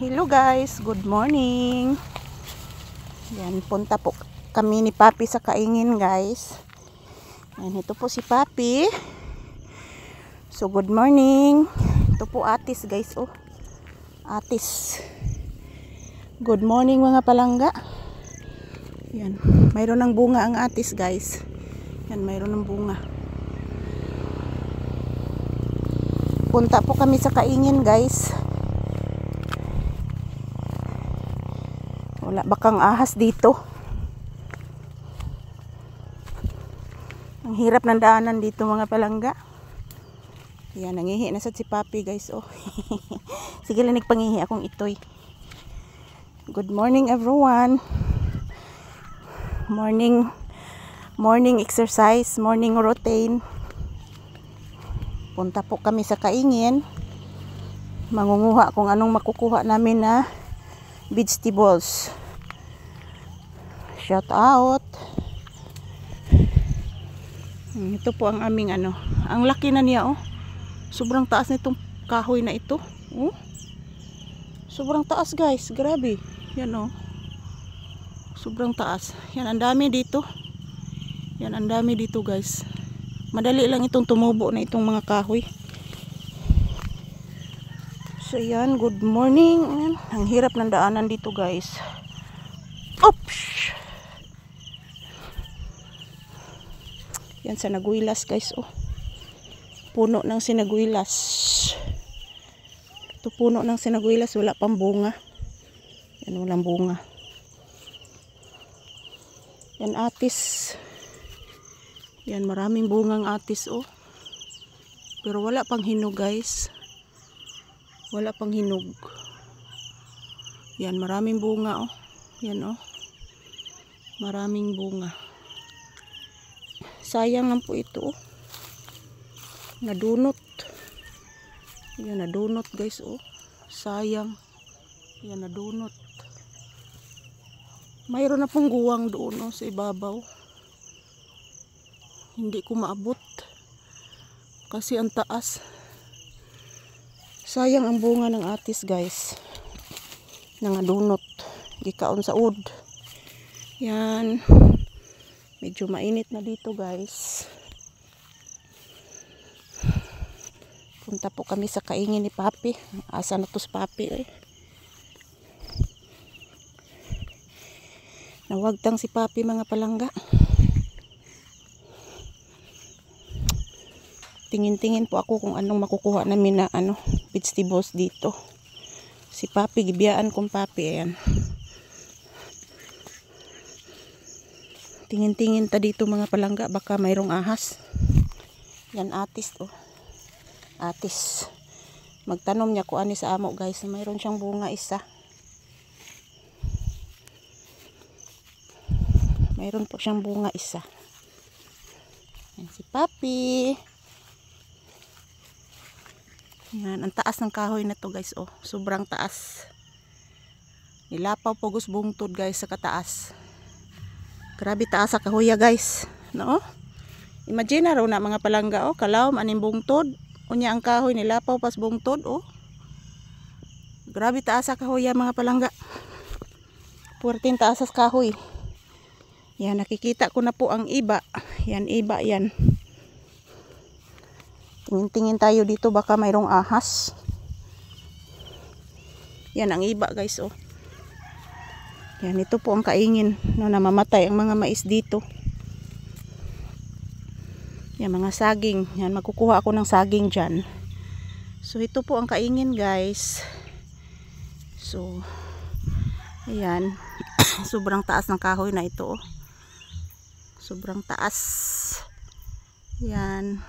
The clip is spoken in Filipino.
Hello guys, good morning. Yan, punta po kami ni Papi sa Kaingin guys. Yan, ito po si Papi. So good morning. Ito po Atis guys, oh. Atis. Good morning mga palangga. Yan, mayroon ng bunga ang Atis guys. Yan, mayroon ng bunga. Punta po kami sa Kaingin guys. Wala bakang ahas dito. Ang hirap ng daanan dito mga palangga. Yan, nangihi na sad si Papi guys, oh. Sige lang, nagpangihi akong itoy. Good morning everyone. Morning exercise, morning routine. Punta po kami sa Kaingin. Mangunguha kung anong makukuha namin na vegetables. Shout out. Ito po ang aming ano. Ang laki na niya, oh. Sobrang taas nitong kahoy na ito. Oh. Sobrang taas guys. Grabe. Yan, oh. Sobrang taas. Yan, ang dami dito. Yan, ang dami dito guys. Madali lang itong tumubo na itong mga kahoy. So yan, good morning. Ang hirap ng daanan dito guys. Oops! Yan, sinaguilas guys, oh. Puno ng sinaguilas. Ito puno ng sinaguilas, wala pang bunga. Yan, walang bunga. Yan, Atis. Yan, maraming bungang Atis, oh. Pero wala pang hinog guys. Wala pang hinog. Yan, maraming bunga, oh. Yan, oh. Maraming bunga. Sayang lang po ito, oh. Nadunot. Yan, nadunot guys, oh. Sayang. Yan, nadunot. Mayroon na pong guwang doon, oh, sa ibabaw. Hindi ko maabot. Kasi ang taas. Sayang ang bunga ng Atis guys. Nangadunot. Gikaon sa ud. Yan. Medyo mainit na dito guys. Punta po kami sa Kaingin ni Papi. Asa na to si Papi, eh. Nawagtang si Papi mga palangga. Tingin-tingin po ako kung anong makukuha namin na ano, vegetables dito. Si Papi, gibiyaan kong Papi, ayan. Tingin-tingin ta dito mga palangga, baka mayroong ahas. Yan, Atis, oh. Atis. Magtanom niya kung ani sa amo guys, mayroon siyang bunga isa. Mayroon po siyang bunga isa. Yan si Papi. Yan, ang taas ng kahoy na to guys, oh. Sobrang taas. Nilapaw pugos bungtod guys sa kataas. Grabe taas sa kahoy guys, no? Imagine na raw na mga palangga, oh, kalawom aning bungtod. Unya ang kahoy nilapaw pas bungtod, oh. Grabe taas sa kahoy mga palangga. Puwerteng taas sa kahoy. Yan, nakikita ko na po ang iba. Yan, iba yan. Tingin-tingin tayo dito, baka mayroong ahas. Yan ang iba guys, oh. Yan, ito po ang Kaingin, no, namamatay ang mga mais dito. Yan, mga saging. Yan, magkukuha ako ng saging dyan. So, ito po ang Kaingin guys. So, ayan. Sobrang taas ng kahoy na ito, oh. Sobrang taas. Yan.